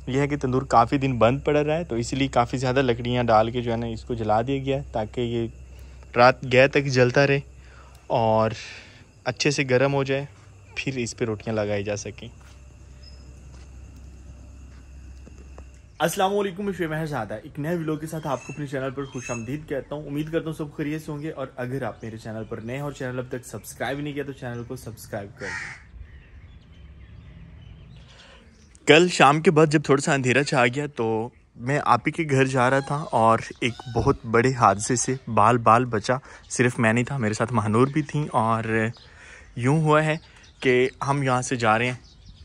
यह है कि तंदूर काफ़ी दिन बंद पड़ रहा है, तो इसलिए काफ़ी ज़्यादा लकड़ियाँ डाल के जो है ना इसको जला दिया गया है, ताकि ये रात गए तक जलता रहे और अच्छे से गर्म हो जाए, फिर इस पे रोटियां लगाई जा सकें। अस्सलाम वालेकुम, मैं शहजादा एक नए व्लॉग के साथ आपको अपने चैनल पर खुशामदीद कहता हूँ। उम्मीद करता हूँ सब खैरियत से होंगे, और अगर आप मेरे चैनल पर नए और चैनल अब तक सब्सक्राइब नहीं किया तो चैनल को सब्सक्राइब कर दें। कल शाम के बाद जब थोड़ा सा अंधेरा छा गया तो मैं आप ही के घर जा रहा था और एक बहुत बड़े हादसे से बाल बचा। सिर्फ मैं नहीं था, मेरे साथ महानूर भी थी। और यूँ हुआ है कि हम यहाँ से जा रहे हैं,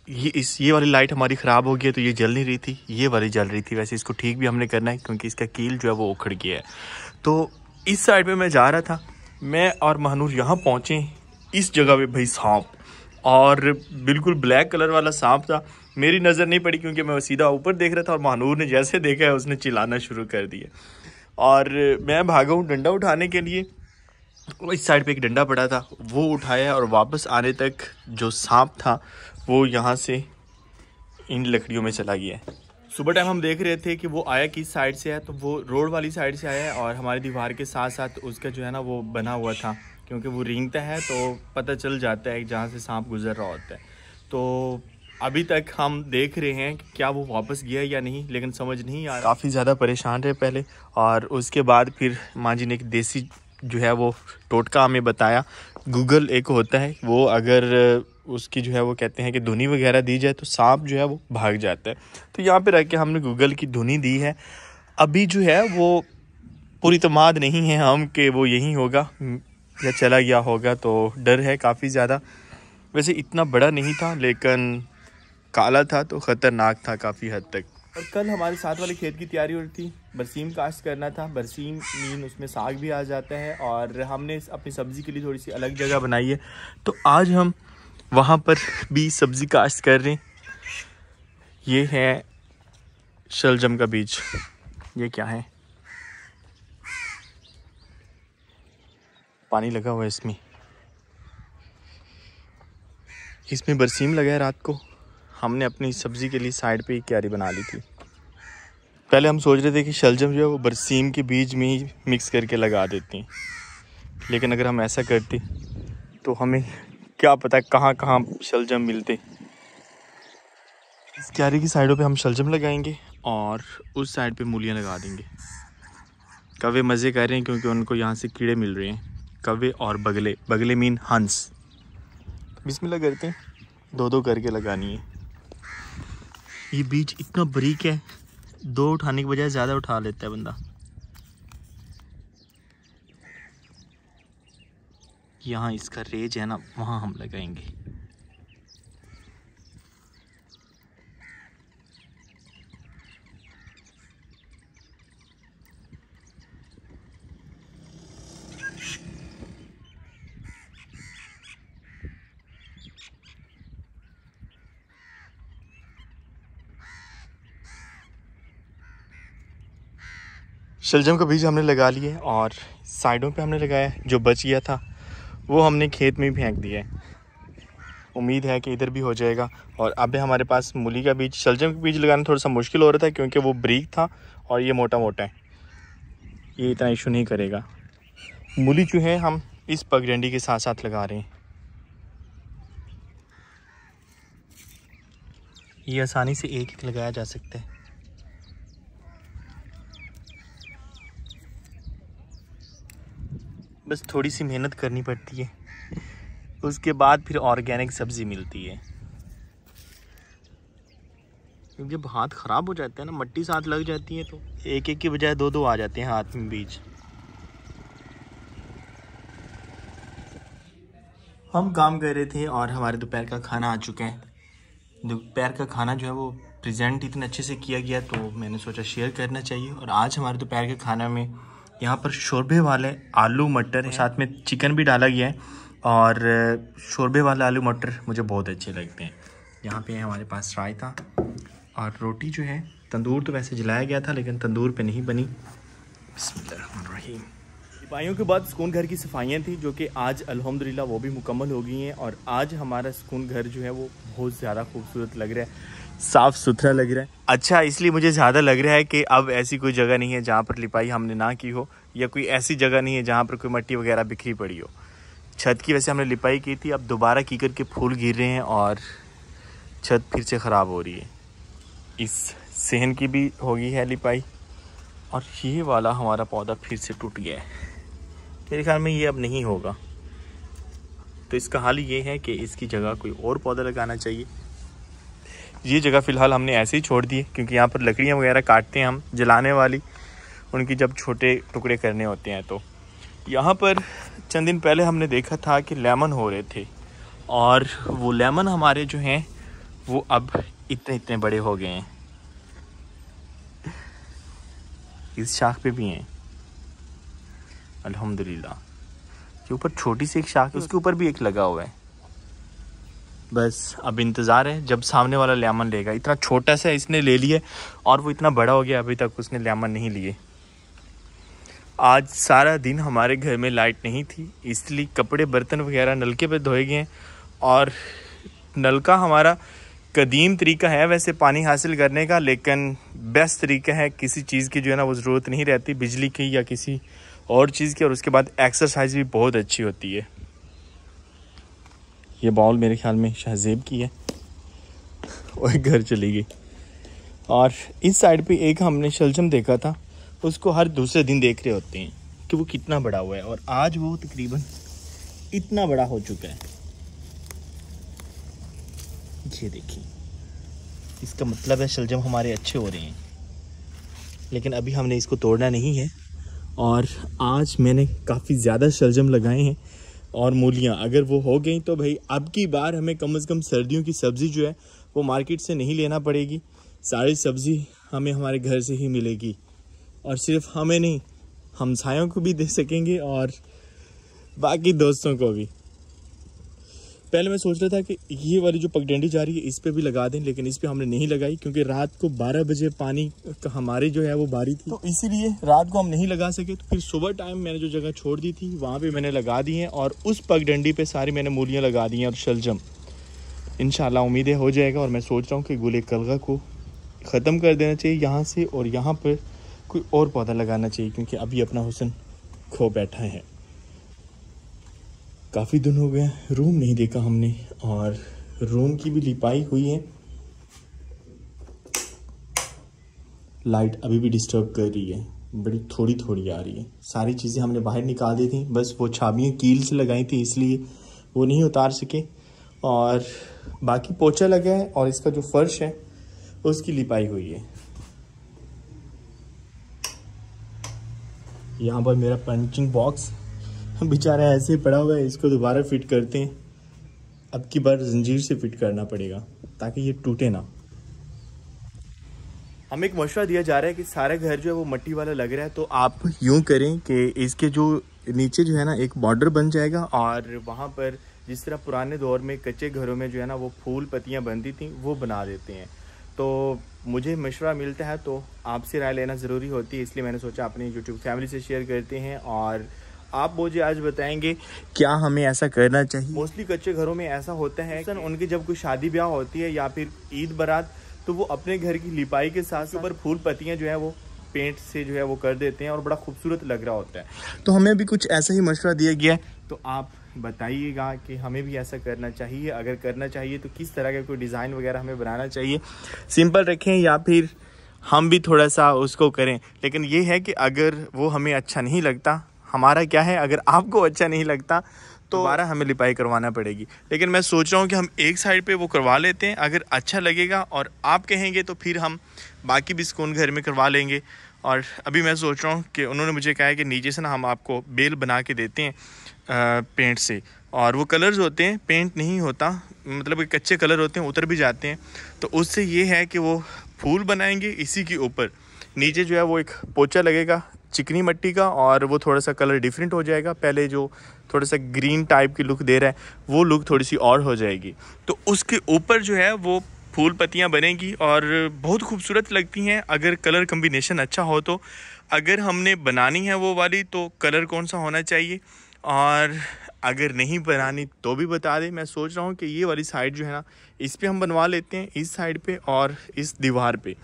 ये वाली लाइट हमारी ख़राब हो गई है तो ये जल नहीं रही थी, ये वाली जल रही थी। वैसे इसको ठीक भी हमने करना है क्योंकि इसका कील जो है वो उखड़ गया है। तो इस साइड पे मैं जा रहा था, मैं और महानूर यहाँ पहुँचे। इस जगह पे भाई सांप, और बिल्कुल ब्लैक कलर वाला सांप था। मेरी नज़र नहीं पड़ी क्योंकि मैं सीधा ऊपर देख रहा था, और महानूर ने जैसे देखा है उसने चिल्लाना शुरू कर दिया। और मैं भागा हूँ डंडा उठाने के लिए। इस साइड पे एक डंडा पड़ा था, वो उठाया, और वापस आने तक जो सांप था वो यहाँ से इन लकड़ियों में चला गया है। सुबह टाइम हम देख रहे थे कि वो आया किस साइड से है, तो वो रोड वाली साइड से आया है, और हमारी दीवार के साथ साथ उसका जो है ना वो बना हुआ था, क्योंकि वो रेंगता है तो पता चल जाता है जहाँ से सांप गुजर रहा होता है। तो अभी तक हम देख रहे हैं कि क्या वो वापस गया या नहीं, लेकिन समझ नहीं आ रहा। काफ़ी ज़्यादा परेशान रहे पहले, और उसके बाद फिर माँ जी ने एक देसी जो है वो टोटका हमें बताया। गूगल एक होता है, वो अगर उसकी जो है वो कहते हैं कि धुनी वगैरह दी जाए तो सांप जो है वो भाग जाता है। तो यहाँ पे रह के हमने गूगल की धुनी दी है। अभी जो है वो पूरी तमाद नहीं है हम कि वो यहीं होगा या चला गया होगा, तो डर है काफ़ी ज़्यादा। वैसे इतना बड़ा नहीं था, लेकिन काला था तो ख़तरनाक था काफ़ी हद तक। और कल हमारे साथ वाले खेत की तैयारी हो रही थी, बरसीम काश्त करना था। बरसीम मीन उसमें साग भी आ जाता है, और हमने अपनी सब्ज़ी के लिए थोड़ी सी अलग जगह बनाई है, तो आज हम वहाँ पर भी सब्ज़ी काश्त कर रहे हैं। ये है शलजम का बीज। ये क्या है? पानी लगा हुआ है इसमें। इसमें बरसीम लगा है। रात को हमने अपनी सब्ज़ी के लिए साइड पे ही क्यारी बना ली थी। पहले हम सोच रहे थे कि शलजम जो है वो बरसीम के बीज में ही मिक्स करके लगा देते हैं, लेकिन अगर हम ऐसा करते तो हमें क्या पता कहाँ कहाँ शलजम मिलते। इस क्यारी की साइडों पे हम शलजम लगाएंगे और उस साइड पे मूलियाँ लगा देंगे। कौवे मज़े कर रहे हैं क्योंकि उनको यहाँ से कीड़े मिल रहे हैं। कौवे और बगले, बगले मीन हंस। बिस्मिल्लाह करते हैं, दो दो करके लगानी है। ये बीज इतना बारीक है, दो उठाने के बजाय ज़्यादा उठा लेता है बंदा। यहाँ इसका रेज है ना, वहाँ हम लगाएंगे। शलजम का बीज हमने लगा लिए, और साइडों पे हमने लगाया। जो बच गया था वो हमने खेत में भी फेंक दिया है। उम्मीद है कि इधर भी हो जाएगा। और अब हमारे पास मूली का बीज, शलजम का बीज लगाना थोड़ा सा मुश्किल हो रहा था क्योंकि वो बारीक था और ये मोटा मोटा है, ये इतना इशू नहीं करेगा। मूली जो है हम इस पगडंडी के साथ साथ लगा रहे हैं। ये आसानी से एक एक लगाया जा सकता है। बस थोड़ी सी मेहनत करनी पड़ती है, उसके बाद फिर ऑर्गेनिक सब्ज़ी मिलती है। क्योंकि जब हाथ ख़राब हो जाता है ना, मट्टी साथ लग जाती है, तो एक एक की बजाय दो दो आ जाते हैं हाथ में बीज। हम काम कर रहे थे और हमारे दोपहर का खाना आ चुका है। दोपहर का खाना जो है वो प्रेजेंट इतने अच्छे से किया गया तो मैंने सोचा शेयर करना चाहिए। और आज हमारे दोपहर के खाना में यहाँ पर शोरबे वाले आलू मटर, साथ में चिकन भी डाला गया है, और शोरबे वाले आलू मटर मुझे बहुत अच्छे लगते हैं। यहाँ पे हमारे पास रायता और रोटी जो है, तंदूर तो वैसे जलाया गया था लेकिन तंदूर पे नहीं बनी। बिस्मिल्लाहिर्रहमानिर्रहीम। लिपाइयों के बाद सुकून घर की सफाइयाँ थी जो कि आज अल्हम्दुलिल्लाह वो भी मुकम्मल हो गई हैं और आज हमारा सुकून घर जो है वो बहुत ज़्यादा खूबसूरत लग रहा है, साफ़ सुथरा लग रहा है। अच्छा, इसलिए मुझे ज़्यादा लग रहा है कि अब ऐसी कोई जगह नहीं है जहाँ पर लिपाई हमने ना की हो, या कोई ऐसी जगह नहीं है जहाँ पर कोई मिट्टी वगैरह बिखरी पड़ी हो। छत की वैसे हमने लिपाई की थी, अब दोबारा कीकर के फूल गिर रहे हैं और छत फिर से ख़राब हो रही है। इस सहन की भी होगी है लिपाई और ये वाला हमारा पौधा फिर से टूट गया है। मेरे ख्याल में ये अब नहीं होगा, तो इसका हाल ये है कि इसकी जगह कोई और पौधा लगाना चाहिए। ये जगह फ़िलहाल हमने ऐसे ही छोड़ दी है क्योंकि यहाँ पर लकड़ियाँ वगैरह काटते हैं हम जलाने वाली, उनकी जब छोटे टुकड़े करने होते हैं। तो यहाँ पर चंद दिन पहले हमने देखा था कि लेमन हो रहे थे और वो लेमन हमारे जो हैं वो अब इतने इतने बड़े हो गए हैं। इस शाख पे भी हैं अल्हम्दुलिल्लाह। के ऊपर छोटी सी एक शाख है, उसके ऊपर भी एक लगा हुआ है। बस अब इंतज़ार है जब सामने वाला लेमन लेगा। इतना छोटा सा इसने ले लिए और वो इतना बड़ा हो गया, अभी तक उसने लेमन नहीं लिए। आज सारा दिन हमारे घर में लाइट नहीं थी, इसलिए कपड़े बर्तन वगैरह नलके पे धोए गए। और नलका हमारा कदीम तरीका है वैसे पानी हासिल करने का, लेकिन बेस्ट तरीका है, किसी चीज़ की जो है ना वो ज़रूरत नहीं रहती बिजली की या किसी और चीज़ की। और उसके बाद एक्सरसाइज भी बहुत अच्छी होती है। ये बॉल मेरे ख्याल में शहजेब की है, वो घर चली गई। और इस साइड पे एक हमने शलजम देखा था, उसको हर दूसरे दिन देख रहे होते हैं कि वो कितना बड़ा हुआ है और आज वो तकरीबन इतना बड़ा हो चुका है। ये देखिए, इसका मतलब है शलजम हमारे अच्छे हो रहे हैं, लेकिन अभी हमने इसको तोड़ना नहीं है। और आज मैंने काफ़ी ज़्यादा शलजम लगाए हैं और मूलियाँ अगर वो हो गई तो भाई अब की बार हमें कम से कम सर्दियों की सब्ज़ी जो है वो मार्केट से नहीं लेना पड़ेगी। सारी सब्ज़ी हमें हमारे घर से ही मिलेगी और सिर्फ हमें नहीं, हमसायों को भी दे सकेंगे और बाकी दोस्तों को भी। पहले मैं सोच रहा था कि ये वाली जो पगडंडी जा रही है इस पे भी लगा दें, लेकिन इस पे हमने नहीं लगाई क्योंकि रात को 12 बजे पानी हमारी जो है वो बारी थी, तो इसीलिए रात को हम नहीं लगा सके। तो फिर सुबह टाइम मैंने जो जगह छोड़ दी थी वहाँ पे मैंने लगा दी हैं और उस पगडंडी पे सारी मैंने मूलियाँ लगा दी हैं और शलजम। इंशाल्लाह उम्मीदें हो जाएगा। और मैं सोच रहा हूँ कि गुल कलगा को ख़त्म कर देना चाहिए यहाँ से और यहाँ पर कोई और पौधा लगाना चाहिए क्योंकि अभी अपना हुस्न खो बैठा है। काफ़ी दिन हो गए रूम नहीं देखा हमने और रूम की भी लिपाई हुई है। लाइट अभी भी डिस्टर्ब कर रही है, बड़ी थोड़ी थोड़ी आ रही है। सारी चीज़ें हमने बाहर निकाल दी थी, बस वो छाबियाँ कील से लगाई थी इसलिए वो नहीं उतार सके। और बाकी पोछा लगा है और इसका जो फर्श है उसकी लिपाई हुई है। यहाँ पर मेरा पंचिंग बॉक्स बेचारा ऐसे ही पड़ा हुआ है, इसको दोबारा फिट करते हैं। अब की बार जंजीर से फिट करना पड़ेगा ताकि ये टूटे ना। हमें एक मशवरा दिया जा रहा है कि सारा घर जो है वो मिट्टी वाला लग रहा है, तो आप यूँ करें कि इसके जो नीचे जो है ना एक बॉर्डर बन जाएगा और वहाँ पर जिस तरह पुराने दौर में कच्चे घरों में जो है ना वो फूल पत्तियाँ बनती थी वो बना देते हैं। तो मुझे मशवरा मिलता है तो आपसे राय लेना ज़रूरी होती है, इसलिए मैंने सोचा अपनी यूट्यूब फैमिली से शेयर करते हैं और आप मुझे आज बताएंगे क्या हमें ऐसा करना चाहिए। मोस्टली कच्चे घरों में ऐसा होता है कि उनकी जब कोई शादी ब्याह होती है या फिर ईद बारात, तो वो अपने घर की लिपाई के साथ ऊपर फूल पत्तियां जो है वो पेंट से जो है वो कर देते हैं और बड़ा खूबसूरत लग रहा होता है। तो हमें भी कुछ ऐसा ही मशवरा दिया गया है, तो आप बताइएगा कि हमें भी ऐसा करना चाहिए। अगर करना चाहिए तो किस तरह का कोई डिज़ाइन वगैरह हमें बनाना चाहिए, सिंपल रखें या फिर हम भी थोड़ा सा उसको करें। लेकिन ये है कि अगर वो हमें अच्छा नहीं लगता, हमारा क्या है, अगर आपको अच्छा नहीं लगता तो दोबारा हमें लिपाई करवाना पड़ेगी। लेकिन मैं सोच रहा हूँ कि हम एक साइड पे वो करवा लेते हैं, अगर अच्छा लगेगा और आप कहेंगे तो फिर हम बाकी भी सुकून घर में करवा लेंगे। और अभी मैं सोच रहा हूँ कि उन्होंने मुझे कहा है कि नीचे से ना हम आपको बेल बना के देते हैं पेंट से, और वो कलर्स होते हैं, पेंट नहीं होता, मतलब कच्चे कलर होते हैं, उतर भी जाते हैं। तो उससे ये है कि वो फूल बनाएंगे, इसी के ऊपर नीचे जो है वो एक पोचा लगेगा चिकनी मिट्टी का और वो थोड़ा सा कलर डिफरेंट हो जाएगा। पहले जो थोड़ा सा ग्रीन टाइप की लुक दे रहा है वो लुक थोड़ी सी और हो जाएगी। तो उसके ऊपर जो है वो फूल पत्तियां बनेंगी और बहुत खूबसूरत लगती हैं अगर कलर कम्बिनेशन अच्छा हो तो। अगर हमने बनानी है वो वाली तो कलर कौन सा होना चाहिए, और अगर नहीं बनानी तो भी बता दें। मैं सोच रहा हूँ कि ये वाली साइड जो है ना, इस पे हम बनवा लेते हैं, इस साइड पे और इस दीवार पे।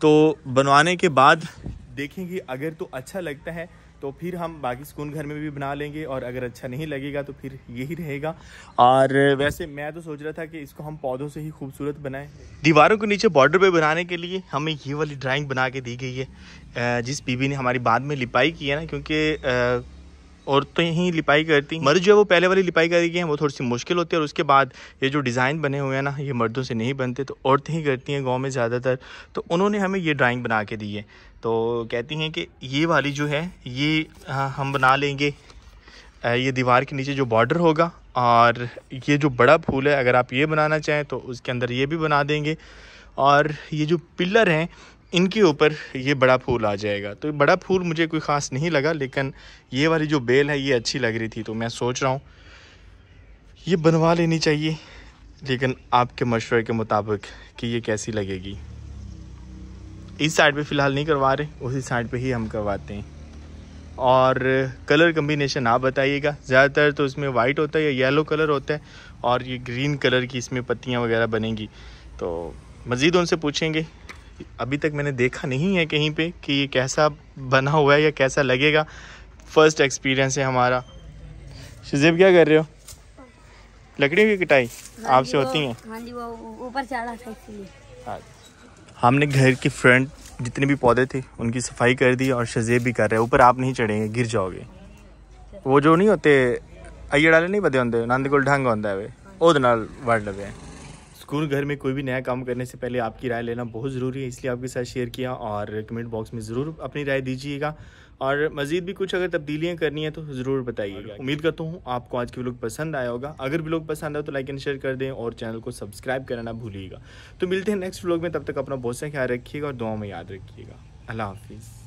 तो बनवाने के बाद देखेंगे, अगर तो अच्छा लगता है तो फिर हम बाकी सुकून घर में भी बना लेंगे, और अगर अच्छा नहीं लगेगा तो फिर यही रहेगा। और वैसे मैं तो सोच रहा था कि इसको हम पौधों से ही खूबसूरत बनाएं। दीवारों के नीचे बॉर्डर पे बनाने के लिए हमें ये वाली ड्राइंग बना के दी गई है, जिस बीबी ने हमारी बाद में लिपाई की है ना, क्योंकि औरतें ही लिपाई करती हैं। मर्द जो है वो पहले वाली लिपाई करी गई है, वो थोड़ी सी मुश्किल होती है, और उसके बाद ये जो डिज़ाइन बने हुए हैं ना, ये मर्दों से नहीं बनते, तो औरतें ही करती हैं गांव में ज़्यादातर। तो उन्होंने हमें ये ड्राइंग बना के दी है। तो कहती हैं कि ये वाली जो है ये हम बना लेंगे, ये दीवार के नीचे जो बॉर्डर होगा, और ये जो बड़ा फूल है अगर आप ये बनाना चाहें तो उसके अंदर ये भी बना देंगे, और ये जो पिलर हैं इनके ऊपर ये बड़ा फूल आ जाएगा। तो बड़ा फूल मुझे कोई ख़ास नहीं लगा, लेकिन ये वाली जो बेल है ये अच्छी लग रही थी, तो मैं सोच रहा हूँ ये बनवा लेनी चाहिए, लेकिन आपके मशवरे के मुताबिक कि ये कैसी लगेगी। इस साइड पे फ़िलहाल नहीं करवा रहे, उसी साइड पे ही हम करवाते हैं। और कलर कम्बिनेशन आप बताइएगा, ज़्यादातर तो इसमें वाइट होता है या येलो कलर होता है, और ये ग्रीन कलर की इसमें पत्तियाँ वगैरह बनेंगी। तो मज़ीद उनसे पूछेंगे। अभी तक मैंने देखा नहीं है कहीं पे कि ये कैसा बना हुआ है या कैसा लगेगा, फर्स्ट एक्सपीरियंस है हमारा। शुज़ैब क्या कर रहे हो? लकड़ियों की कटाई आपसे होती हैं? हाँ जी, वो ऊपर चढ़ा था इसलिए। हाँ, हमने घर के फ्रंट जितने भी पौधे थे उनकी सफाई कर दी, और शुज़ैब भी कर रहे हैं। ऊपर आप नहीं चढ़ेंगे, गिर जाओगे। वो जो नहीं होते अय्यड़ वाले नहीं पते होंगे, नंद कोल ढंग होता है, वो नाल वड़ लगे। स्कूल घर में कोई भी नया काम करने से पहले आपकी राय लेना बहुत ज़रूरी है, इसलिए आपके साथ शेयर किया, और कमेंट बॉक्स में ज़रूर अपनी राय दीजिएगा, और मज़ीद भी कुछ अगर तब्दीलियाँ करनी है तो ज़रूर बताइएगा। उम्मीद करता हूँ आपको आज की व्लॉग पसंद आया होगा। अगर व्लॉग पसंद आए तो लाइक एंड शेयर कर दें, और चैनल को सब्सक्राइब करना ना भूलिएगा। तो मिलते हैं नेक्स्ट व्लॉग में, तब तक अपना बहुत सा ख्याल रखिएगा और दुआ में याद रखिएगा। अल्लाह हाफिज़।